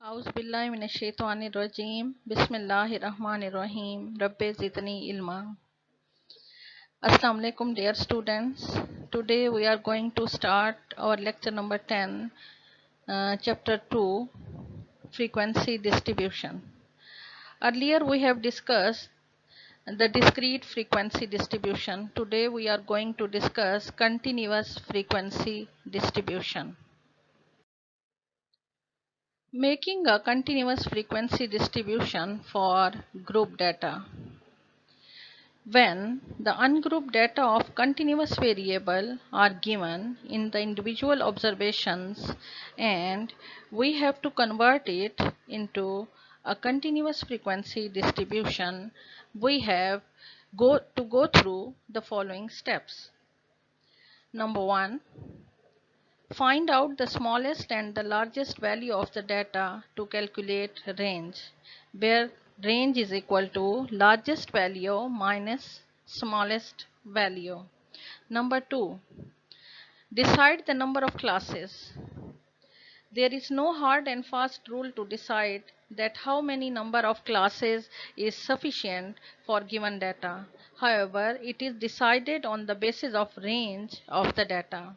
Auzbillahiminash-shaytanir-rajim. Bismillahir-rahmanir-rahim. Rabbi zidni ilma. Assalamu alaikum, dear students. Today we are going to start our lecture number 10, chapter 2, frequency distribution. Earlier we have discussed the discrete frequency distribution. Today we are going to discuss continuous frequency distribution. Making a continuous frequency distribution for group data. When the ungrouped data of continuous variable are given in the individual observations and we have to convert it into a continuous frequency distribution, we have to go through the following steps. Number 1, find out the smallest and the largest value of the data to calculate range, where range is equal to largest value minus smallest value. Number 2, decide the number of classes. There is no hard and fast rule to decide that how many number of classes is sufficient for given data. However, it is decided on the basis of range of the data.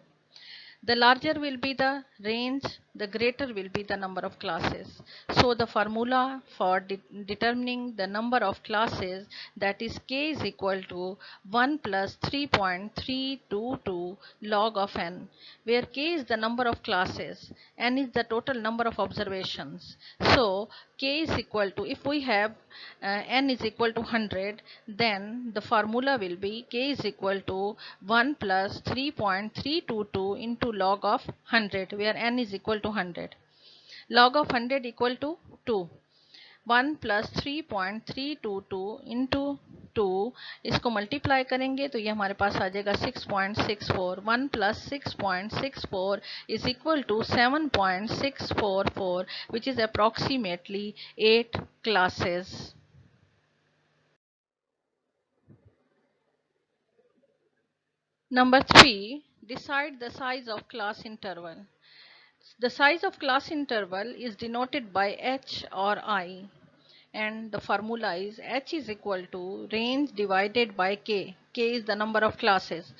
The larger will be the range, the greater will be the number of classes. So the formula for determining the number of classes, that is k is equal to 1 plus 3.322 log of n, where k is the number of classes, n is the total number of observations. So k is equal to, if we have n is equal to 100, then the formula will be k is equal to 1 plus 3.322 into log of 100, where n is equal to 100. Log of 100 equal to 2. 1 plus 3.322 into 2, इसको multiply करेंगे तो ये हमारे पास आ जाएगा 6.64. 1 plus 6.64 is equal to 7.644, which is approximately 8 classes. Number 3, decide the size of class interval. The size of class interval is denoted by h or I, and the formula is h is equal to range divided by k. K is the number of classes.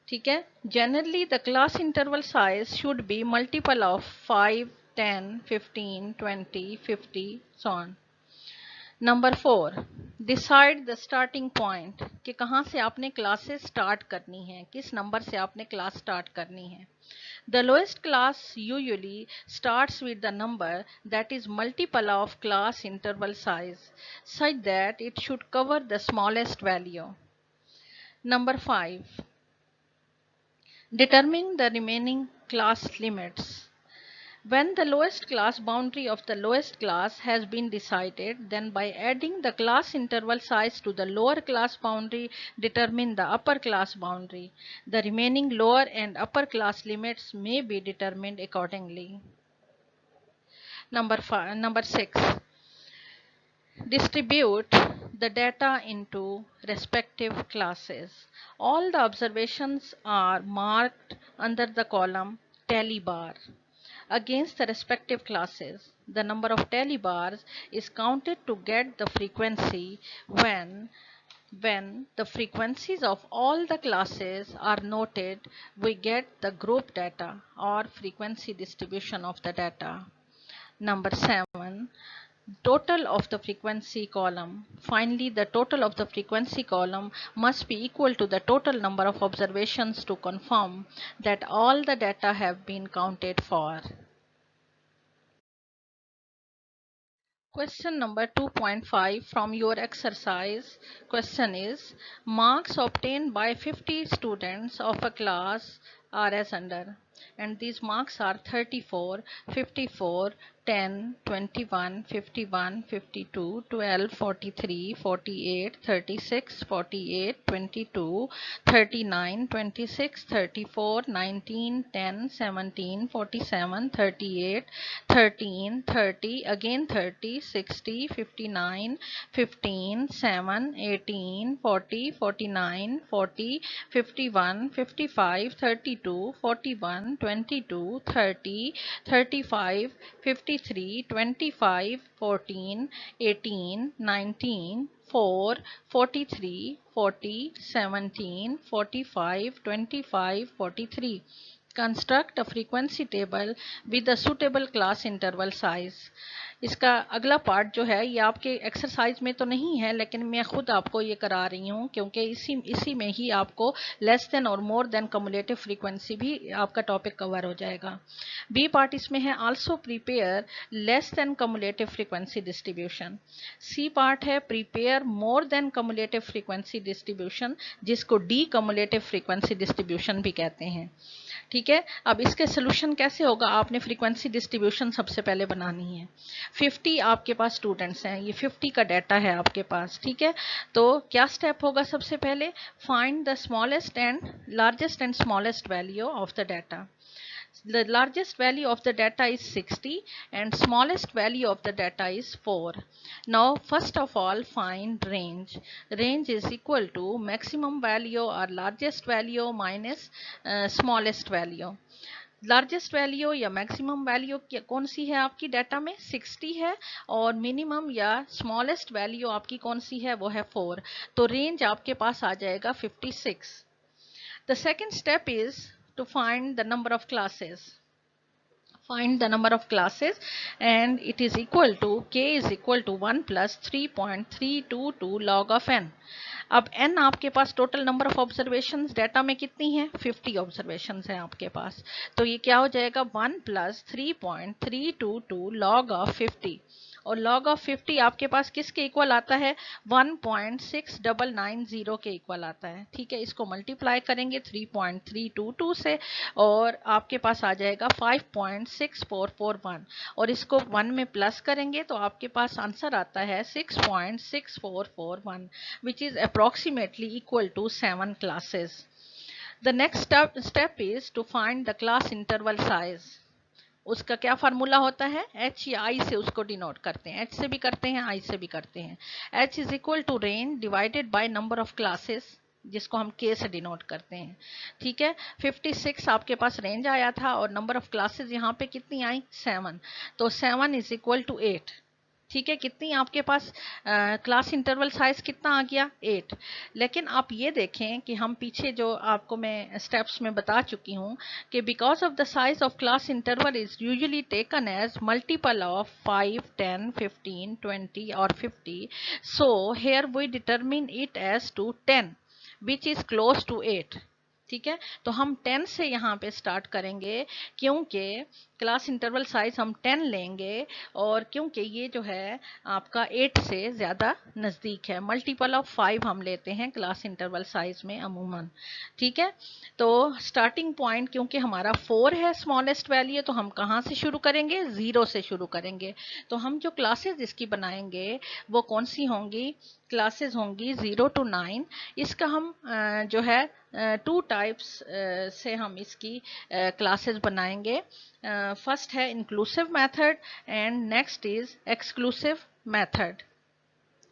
ठीक है? Generally the class interval size should be multiple of 5, 10, 15, 20, 50, so on. Number 4, decide the starting point, कि कहाँ से आपने classes start करनी है, किस number से आपने क्लास स्टार्ट करनी है. The lowest class usually starts with the number that is multiple of class interval size, such that it should cover the smallest value. Number 5, determine the remaining class limits. When the lowest class boundary of the lowest class has been decided, then by adding the class interval size to the lower class boundary, determine the upper class boundary. The remaining lower and upper class limits may be determined accordingly. Number 6. Distribute the data into respective classes. All the observations are marked under the column tally bar against the respective classes. The number of tally bars is counted to get the frequency when the frequencies of all the classes are noted, we get the group data or frequency distribution of the data. Number 7, total of the frequency column. Finally, the total of the frequency column must be equal to the total number of observations to confirm that all the data have been counted for. Question number 2.5 from your exercise. Question is, marks obtained by 50 students of a class are as under, and these marks are 34, 54, 10, 21, 51, 52, 12, 43, 48, 36, 48, 22, 39, 26, 34, 19, 10, 17, 47, 38, 13, 30, again 30, 60, 59, 15, 7, 18, 40, 49, 40, 51, 55, 32, 41, 21, 22, 30, 35, 53, 25, 14, 18, 19, 4, 43, 40, 17, 45, 25, 43. Construct a frequency table with a suitable class interval size. इसका अगला part जो है ये आपके exercise में तो नहीं है, लेकिन मैं खुद आपको ये करा रही हूँ क्योंकि इसी में ही आपको लेस देन और मोर देन कम्युलेटिव फ्रीक्वेंसी भी आपका टॉपिक कवर हो जाएगा। बी पार्ट इसमें है also prepare less than cumulative frequency distribution. C part है prepare more than cumulative frequency distribution, जिसको डी कम्युलेटिव फ्रीक्वेंसी डिस्ट्रीब्यूशन भी कहते हैं। ठीक है, अब इसके सोल्यूशन कैसे होगा, आपने फ्रीक्वेंसी डिस्ट्रीब्यूशन सबसे पहले बनानी है। 50 आपके पास स्टूडेंट्स हैं, ये 50 का डाटा है आपके पास। ठीक है, तो क्या स्टेप होगा, सबसे पहले find the smallest and largest and smallest value of the data. The largest value of the data is 60 and smallest value of the data is 4. Now first of all find range. Range is equal to maximum value or largest value minus smallest value. Largest value या maximum value कौन सी है आपकी data में, 60 है, और minimum या smallest value आपकी कौन सी है, वो है 4। तो रेंज आपके पास आ जाएगा 56। The second step is to find the number of classes. Find the number of classes and it is equal to k is equal to 1 plus 3.322 log of n. अब n आपके पास total number of observations data में कितनी है, 50 observations है आपके पास। तो ये क्या हो जाएगा, 1 प्लस 3.322 लॉग ऑफ 50, और लॉग ऑफ 50 आपके पास किसके इक्वल आता है, 1.6990 के इक्वल आता है। ठीक है, इसको मल्टीप्लाई करेंगे 3.322 से और आपके पास आ जाएगा 5.6441, और इसको 1 में प्लस करेंगे तो आपके पास आंसर आता है 6.6441, which is approximately equal to 7 classes. The next step is to find the class interval size. उसका क्या फार्मूला होता है, h या i से उसको डिनोट करते हैं, h से भी करते हैं i से भी करते हैं। h is equal to range divided by number of classes, जिसको हम k से डिनोट करते हैं। ठीक है, 56 आपके पास रेंज आया था और नंबर ऑफ क्लासेस यहाँ पे कितनी आई, 7, तो 7 इज इक्वल टू 8। ठीक है, कितनी आपके पास क्लास इंटरवल साइज कितना आ गया, 8। लेकिन आप ये देखें कि हम पीछे जो आपको मैं स्टेप्स में बता चुकी हूँ कि because of the size of class interval is usually taken as multiple of 5, 10, 15, 20 और 50, so here we determine it as two 10 which is close to 8। ठीक है, तो हम 10 से यहाँ पे स्टार्ट करेंगे क्योंकि क्लास इंटरवल साइज हम 10 लेंगे, और क्योंकि ये जो है आपका 8 से ज़्यादा नज़दीक है, मल्टीपल ऑफ 5 हम लेते हैं क्लास इंटरवल साइज में अमूमन। ठीक है, तो स्टार्टिंग पॉइंट क्योंकि हमारा 4 है स्मॉलेस्ट वैल्यू, तो हम कहाँ से शुरू करेंगे, 0 से शुरू करेंगे। तो हम जो क्लासेस इसकी बनाएंगे वो कौन सी होंगी, क्लासेस होंगी 0 to 9। इसका हम जो है 2 टाइप्स से हम इसकी क्लासेस बनाएंगे। फर्स्ट है inclusive method and next is exclusive method.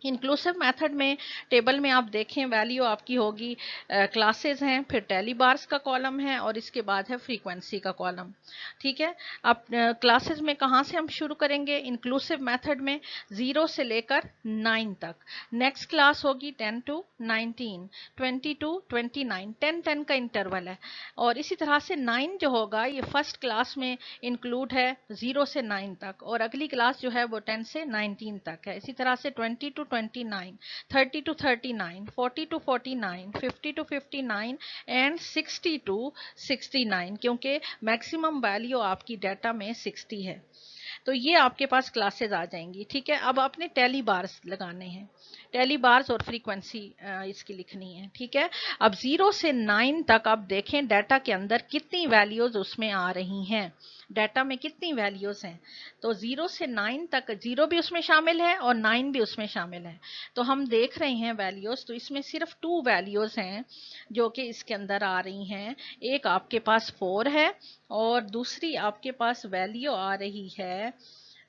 Inclusive method में टेबल में आप देखें वैल्यू आपकी होगी, क्लासेस हैं, फिर टेली बार्स का कॉलम है और इसके बाद है फ्रीक्वेंसी का कॉलम। ठीक है, अब क्लासेस में कहाँ से हम शुरू करेंगे, इंक्लूसिव मेथड में 0 से लेकर 9 तक। नेक्स्ट क्लास होगी 10 to 19, 20 to 29, 10 का इंटरवल है। और इसी तरह से 9 जो होगा ये फर्स्ट क्लास में इंक्लूड है 0 से 9 तक, और अगली क्लास जो है वो 10 से 19 तक है। इसी तरह से 20 to 29, 30 to 39, 40 to 49, 50 to 59 and 60 to 69, क्योंकि मैक्सिमम वैल्यू आपकी डाटा में 60 है। तो ये आपके पास क्लासेस आ जाएंगी। ठीक है, अब आपने टेली बार्स लगाने हैं, टेली बार्स और फ्रीक्वेंसी इसकी लिखनी है। ठीक है, अब 0 से 9 तक आप देखें डाटा के अंदर कितनी वैल्यूज उसमें आ रही हैं, डाटा में कितनी वैल्यूज हैं। तो 0 से 9 तक 0 भी उसमें शामिल है और 9 भी उसमें शामिल है। तो हम देख रहे हैं वैल्यूज, तो इसमें सिर्फ 2 वैल्यूज हैं जो कि इसके अंदर आ रही हैं। एक आपके पास 4 है और दूसरी आपके पास वैल्यू आ रही है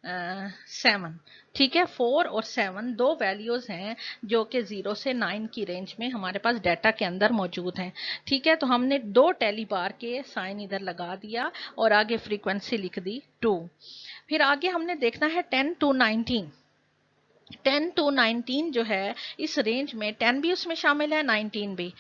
7। ठीक है, 4 और 7 दो वैल्यूज हैं जो कि 0 से 9 की रेंज में हमारे पास डाटा के अंदर मौजूद हैं। ठीक है, तो हमने दो टेली बार के साइन इधर लगा दिया और आगे फ्रीक्वेंसी लिख दी 2। फिर आगे हमने देखना है 10 to 19। 10 to 19 जो है इस रेंज में 10 भी उसमें शामिल है, 19 भी,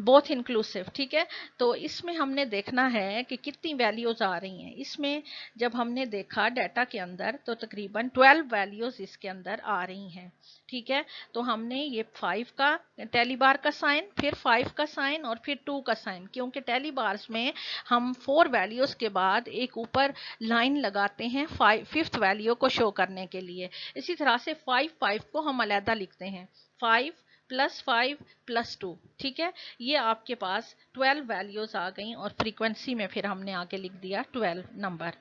बोथ इंक्लूसिव। ठीक है, तो इसमें हमने देखना है कि कितनी वैल्यूज आ रही हैं। इसमें जब हमने देखा डाटा के अंदर तो तकरीबन 12 वैल्यूज इसके अंदर आ रही हैं। ठीक है, तो हमने ये 5 का टेली बार का साइन, फिर 5 का साइन और फिर 2 का साइन, क्योंकि टेली बार्स में हम 4 वैल्यूज के बाद एक ऊपर लाइन लगाते हैं 5th वैल्यू को शो करने के लिए। इसी तरह से 5 को हम अलहदा लिखते हैं, 5 + 5 + 2। ठीक है, ये आपके पास 12 वैल्यूज आ गई और फ्रीक्वेंसी में फिर हमने आगे लिख दिया 12 नंबर।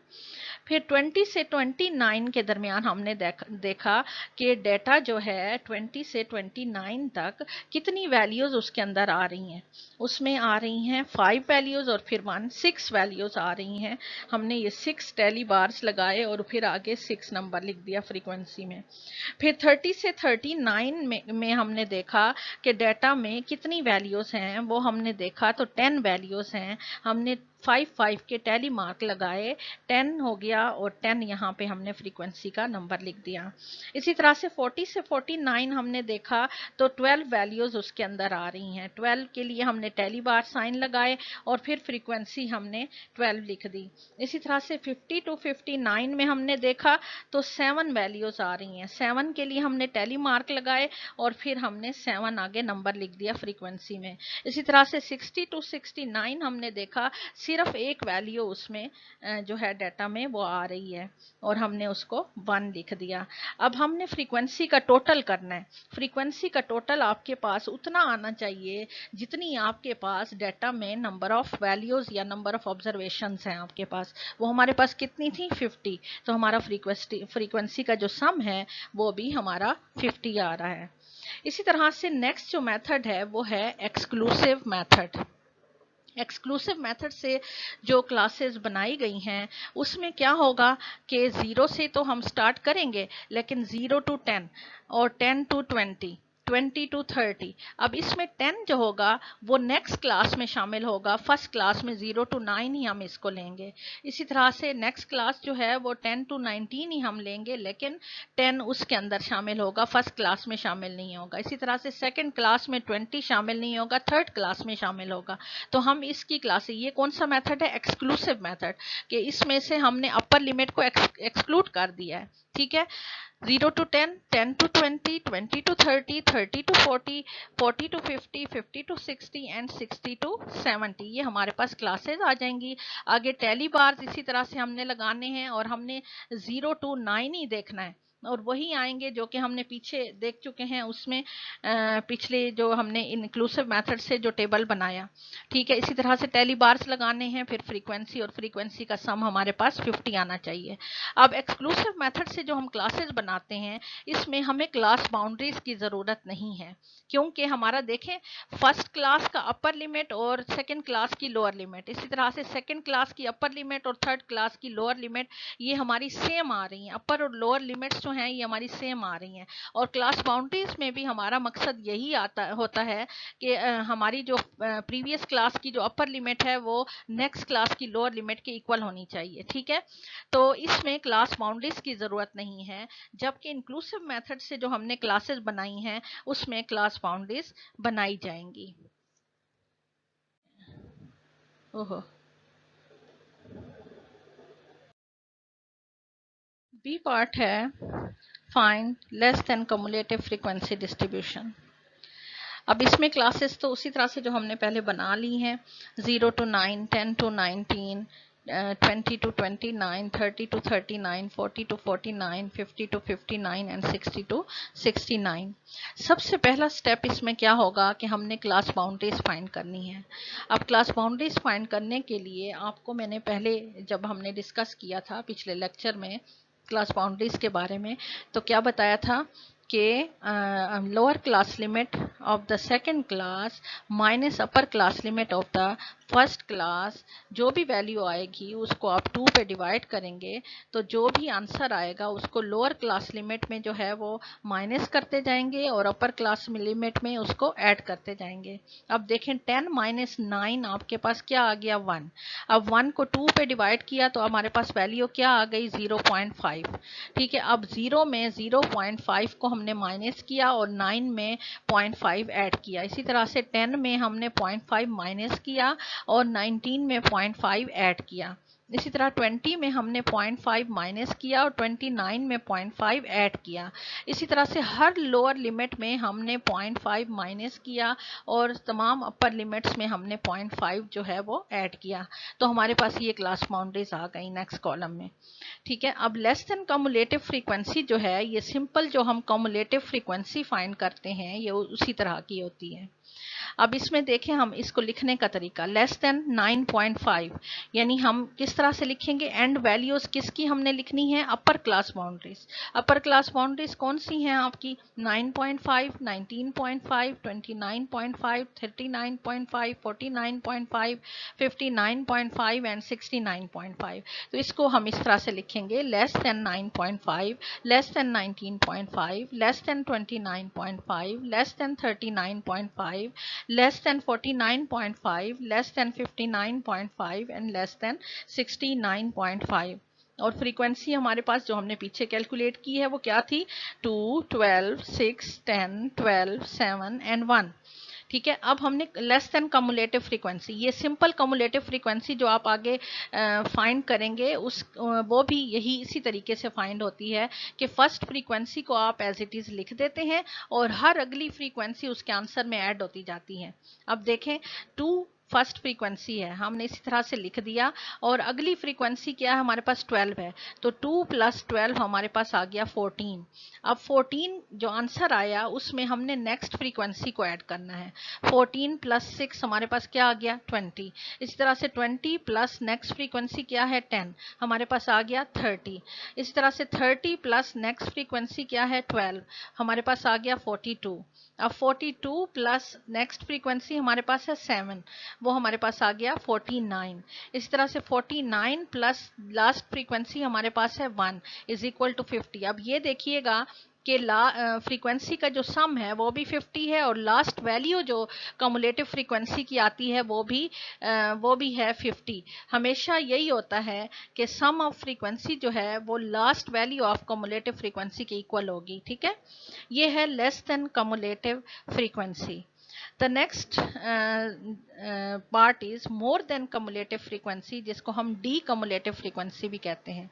फिर 20 से 29 के दरमियान हमने देखा कि डेटा जो है 20 से 29 तक कितनी वैल्यूज उसके अंदर आ रही हैं। उसमें आ रही हैं 5 वैल्यूज और फिर 6 वैल्यूज आ रही हैं। हमने ये 6 टेली बार्स लगाए और फिर आगे 6 नंबर लिख दिया फ्रीक्वेंसी में। फिर 30 से 39 में हमने देखा कि डेटा में कितनी वैल्यूज हैं, वो हमने देखा तो 10 वैल्यूज हैं। हमने 5 के टैली मार्क लगाए, 10 हो गया और 10 यहाँ पे हमने फ्रीक्वेंसी का नंबर लिख दिया। इसी तरह से 40 से 49 हमने देखा तो 12 वैल्यूज उसके अंदर आ रही हैं। 12 के लिए हमने टैली बार साइन लगाए और फिर फ्रीक्वेंसी हमने 12 लिख दी। इसी तरह से 50 to 59 में हमने देखा तो 7 वैल्यूज आ रही हैं। 7 के लिए हमने टैली मार्क लगाए और फिर हमने 7 आगे नंबर लिख दिया फ्रीक्वेंसी में। इसी तरह से 60 to 69 हमने देखा सिर्फ एक वैल्यू उसमें जो है डाटा में वो आ रही है और हमने उसको 1 लिख दिया। अब हमने फ्रीक्वेंसी का टोटल करना है। फ्रीक्वेंसी का टोटल आपके पास उतना आना चाहिए जितनी आपके पास डाटा में नंबर ऑफ वैल्यूज या नंबर ऑफ ऑब्जर्वेशंस हैं आपके पास। वो हमारे पास कितनी थी? 50। तो हमारा फ्रीक्वेंसी का जो सम है वो भी हमारा 50 आ रहा है। इसी तरह से नेक्स्ट जो मेथड है वो है एक्सक्लूसिव मेथड। एक्सक्लूसिव मेथड से जो क्लासेस बनाई गई हैं उसमें क्या होगा कि 0 से तो हम स्टार्ट करेंगे, लेकिन 0 to 10 और 10 to 20, 20 to 30। अब इसमें 10 जो होगा वो नेक्स्ट क्लास में शामिल होगा। फर्स्ट क्लास में 0 to 9 ही हम इसको लेंगे। इसी तरह से नेक्स्ट क्लास जो है वो 10 to 19 ही हम लेंगे, लेकिन 10 उसके अंदर शामिल होगा, फर्स्ट क्लास में शामिल नहीं होगा। इसी तरह से सेकंड क्लास में 20 शामिल नहीं होगा, थर्ड क्लास में शामिल होगा। तो हम इसकी क्लास, ये कौन सा मेथड है? एक्सक्लूसिव मेथड, कि इसमें से हमने अपर लिमिट को एक्सक्लूड कर दिया है। ठीक है, 0 to 10, 10 to 20, 20 to 30, 30 to 40, 40 to 50, 50 to 60 and 60 to 70। ये हमारे पास क्लासेस आ जाएंगी। आगे टैली बार्स इसी तरह से हमने लगाने हैं और हमने 0 to 9 ही देखना है और वही आएंगे जो कि हमने पीछे देख चुके हैं उसमें पिछले जो हमने इंक्लूसिव मेथड से जो टेबल बनाया। ठीक है, इसी तरह से टैली बार्स लगाने हैं, फिर फ्रीक्वेंसी और फ्रीक्वेंसी का सम हमारे पास 50 आना चाहिए। अब एक्सक्लूसिव मेथड से जो हम क्लासेस बनाते हैं इसमें हमें क्लास बाउंड्रीज की ज़रूरत नहीं है, क्योंकि हमारा देखें फर्स्ट क्लास का अपर लिमिट और सेकेंड क्लास की लोअर लिमिट, इसी तरह से सेकेंड क्लास की अपर लिमिट और थर्ड क्लास की लोअर लिमिट ये हमारी सेम आ रही हैं। अपर और लोअर लिमिट्स जो हैं ये हमारी सेम आ रही हैं। और क्लास बाउंड्रीज में भी हमारा मकसद यही होता है कि हमारी जो प्रीवियस क्लास की जो अपर लिमिट है वो नेक्स्ट क्लास की लोअर लिमिट के इक्वल होनी चाहिए। ठीक है, तो इसमें क्लास बाउंड्रीज की ज़रूरत नहीं है, जबकि इंक्लूसिव मेथड से जो हमने क्लासेस बनाई हैं उसमें क्लास बाउंड्रीज बनाई जाएंगी। ओहो, बी पार्ट है find less than cumulative frequency distribution. अब इसमें क्लासेस तो उसी तरह से जो हमने पहले बना ली हैं, 0 to 9, 10 to 19, 20 to 29, 30 to 39, 40 to 49, 50 to 59 and 60 to 69। सबसे पहला स्टेप इसमें क्या होगा कि हमने क्लास बाउंड्रीज फाइंड करनी है। अब क्लास बाउंड्रीज फाइंड करने के लिए आपको मैंने पहले जब हमने डिस्कस किया था पिछले लेक्चर में क्लास बाउंड्रीज के बारे में, तो क्या बताया था कि lower class limit of the second class minus upper class limit of the first class जो भी वैल्यू आएगी उसको आप 2 पे डिवाइड करेंगे, तो जो भी आंसर आएगा उसको लोअर क्लास लिमिट में जो है वो माइनस करते जाएंगे और अपर क्लास लिमिट में उसको ऐड करते जाएंगे। अब देखें 10 माइनस 9 आपके पास क्या आ गया 1। अब 1 को 2 पे डिवाइड किया तो हमारे पास वैल्यू क्या आ गई 0.5। ठीक है, अब 0 में 0.5 को हमने माइनस किया और 9 में 0.5 ऐड किया। इसी तरह से 10 में हमने 0.5 माइनस किया और 19 में 0.5 ऐड किया। इसी तरह 20 में हमने 0.5 माइनस किया और 29 में 0.5 ऐड किया। इसी तरह से हर लोअर लिमिट में हमने 0.5 माइनस किया और तमाम अपर लिमिट्स में हमने 0.5 जो है वो ऐड किया। तो हमारे पास ये क्लास बाउंड्रीज आ गई नेक्स्ट कॉलम में। ठीक है, अब लेस देन कम्युलेटिव फ्रीक्वेंसी जो है, ये सिंपल जो हम कम्युलेटिव फ्रीक्वेंसी फाइंड करते हैं ये उसी तरह की होती है। अब इसमें देखें हम इसको लिखने का तरीका, लेस देन 9.5 यानी हम किस तरह से लिखेंगे, एंड वैल्यूज किसकी हमने लिखनी है, upper class boundaries. Upper class boundaries कौन सी हैं आपकी, 9.5, 19.5, 29.5, 39.5, 49.5, 59.5 एंड 69.5। तो इसको हम इस तरह से लिखेंगे, less than 9.5, less than 19.5, less than 29.5, less than 39.5, less than 49.5, less than 59.5 and less than 69.5। और फ्रीक्वेंसी हमारे पास जो हमने पीछे कैलकुलेट की है वो क्या थी, 2, 12, 6, 10, 12, 7 एंड 1। ठीक है, अब हमने लेस देन कम्युलेटिव फ्रीक्वेंसी, ये सिंपल कम्युलेटिव फ्रीक्वेंसी जो आप आगे फाइंड करेंगे उस वो भी यही इसी तरीके से फाइंड होती है कि फर्स्ट फ्रीक्वेंसी को आप एज इट इज़ लिख देते हैं और हर अगली फ्रीक्वेंसी उसके आंसर में ऐड होती जाती है। अब देखें 2 फर्स्ट फ्रीक्वेंसी है, हमने इसी तरह से लिख दिया और अगली फ्रीक्वेंसी क्या है हमारे पास 12 है, तो 2 + 12 हमारे पास आ गया 14। अब 14 जो आंसर आया उसमें हमने नेक्स्ट फ्रीक्वेंसी को ऐड करना है, 14 + 6 हमारे पास क्या आ गया 20। इसी तरह से 20 प्लस नेक्स्ट फ्रीक्वेंसी क्या है 10, हमारे पास आ गया 30। इसी तरह से 30 प्लस नेक्स्ट फ्रीक्वेंसी क्या है 12, हमारे पास आ गया 42। अब 42 प्लस नेक्स्ट फ्रीक्वेंसी हमारे पास है 7, वो हमारे पास आ गया 49। इस तरह से 49 प्लस लास्ट फ्रीक्वेंसी हमारे पास है 1 = 50। अब ये देखिएगा कि फ्रीक्वेंसी का जो सम है वो भी 50 है और लास्ट वैल्यू जो कम्युलेटिव फ्रीक्वेंसी की आती है वो भी है 50। हमेशा यही होता है कि सम ऑफ फ्रीक्वेंसी जो है वो last value of cumulative frequency के इक्वल होगी। ठीक है, ये है less than cumulative frequency. The next part is more than cumulative frequency, जिसको हम decumulative frequency भी कहते हैं,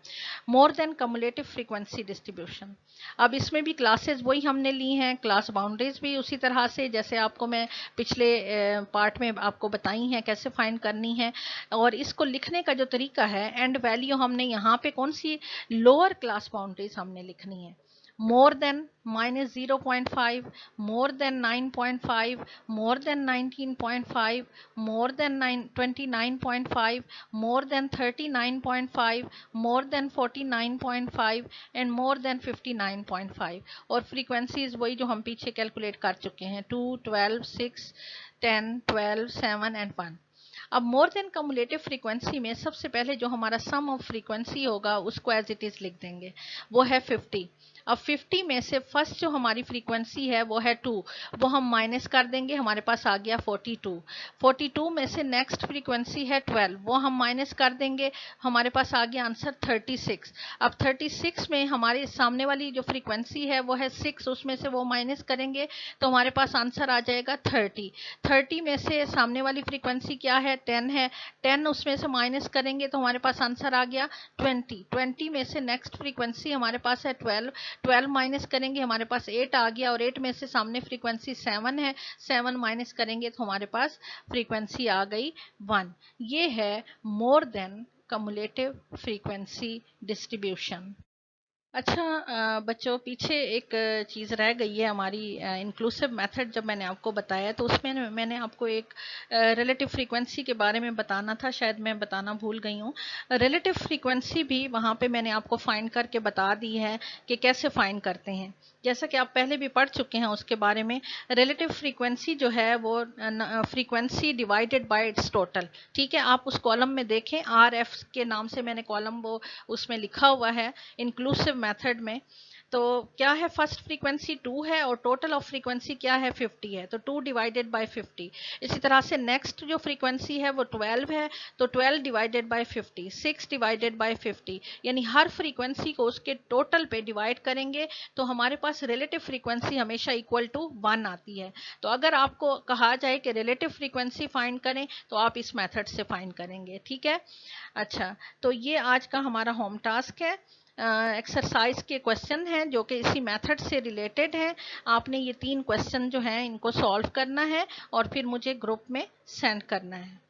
more than cumulative frequency distribution। अब इसमें भी क्लासेस वही हमने ली हैं, क्लास बाउंड्रीज भी उसी तरह से जैसे आपको मैं पिछले पार्ट में आपको बताई हैं कैसे फाइंड करनी है। और इसको लिखने का जो तरीका है, एंड वैल्यू हमने यहाँ पे कौन सी लोअर क्लास बाउंड्रीज हमने लिखनी है, more than -0.5, more than 9.5, more than 19.5, more than 29.5, more than 39.5, more than 49.5 and more than 59.5। और फ्रीक्वेंसीज वही जो हम पीछे कैलकुलेट कर चुके हैं, 2, 12, 6, 10, 12, 7 एंड 1। अब मोर देन कम्युलेटिव फ्रीक्वेंसी में सबसे पहले जो हमारा सम ऑफ फ्रीक्वेंसी होगा उसको एज इट इज लिख देंगे, वो है 50। अब 50 में से फर्स्ट जो हमारी फ्रीक्वेंसी है वो है 2, वो हम माइनस कर देंगे, हमारे पास आ गया 42। 42 में से नेक्स्ट फ्रीक्वेंसी है 12, वो हम माइनस कर देंगे, हमारे पास आ गया आंसर 36। अब 36 में हमारे सामने वाली जो फ्रीक्वेंसी है वो है 6, उसमें से वो माइनस करेंगे तो हमारे पास आंसर आ जाएगा 30। 30 में से सामने वाली फ्रीक्वेंसी क्या है 10 है, 10 उसमें से माइनस करेंगे तो हमारे पास आंसर आ गया 20। 20 में से नेक्स्ट फ्रीक्वेंसी हमारे पास है 12, 12 माइनस करेंगे हमारे पास 8 आ गया और 8 में से सामने फ्रीक्वेंसी 7 है, 7 माइनस करेंगे तो हमारे पास फ्रीक्वेंसी आ गई 1। ये है मोर देन कम्युलेटिव फ्रीक्वेंसी डिस्ट्रीब्यूशन। अच्छा, बच्चों पीछे एक चीज़ रह गई है हमारी। इंक्लूसिव मेथड जब मैंने आपको बताया तो उसमें मैंने आपको एक रिलेटिव फ्रीक्वेंसी के बारे में बताना था, शायद मैं बताना भूल गई हूँ। रिलेटिव फ्रीक्वेंसी भी वहाँ पे मैंने आपको फाइंड करके बता दी है कि कैसे फाइंड करते हैं, जैसा कि आप पहले भी पढ़ चुके हैं उसके बारे में। रिलेटिव फ्रीक्वेंसी जो है वो frequency divided by it's total. ठीक है, आप उस कॉलम में देखें, आर एफ के नाम से मैंने कॉलम वो उसमें लिखा हुआ है इंक्लूसिव मेथड में। तो क्या है, फर्स्ट फ्रीक्वेंसी 2 है और टोटल ऑफ फ्रीक्वेंसी क्या है, 50 है, तो 2 डिवाइडेड बाय 50। इसी तरह से नेक्स्ट जो फ्रीक्वेंसी है वो 12 है, तो 12 डिवाइडेड बाय 50, 6 डिवाइडेड बाय 50। यानी हर फ्रीक्वेंसी को उसके टोटल पे डिवाइड करेंगे तो हमारे पास रिलेटिव फ्रीक्वेंसी हमेशा इक्वल टू 1 आती है। तो अगर आपको कहा जाए कि रिलेटिव फ्रीक्वेंसी फाइंड करें तो आप इस मेथड से फाइंड करेंगे। ठीक है। अच्छा, तो ये आज का हमारा होम टास्क है। एक्सरसाइज के क्वेश्चन हैं जो कि इसी मेथड से रिलेटेड हैं। आपने ये 3 क्वेश्चन जो हैं इनको सॉल्व करना है और फिर मुझे ग्रुप में सेंड करना है।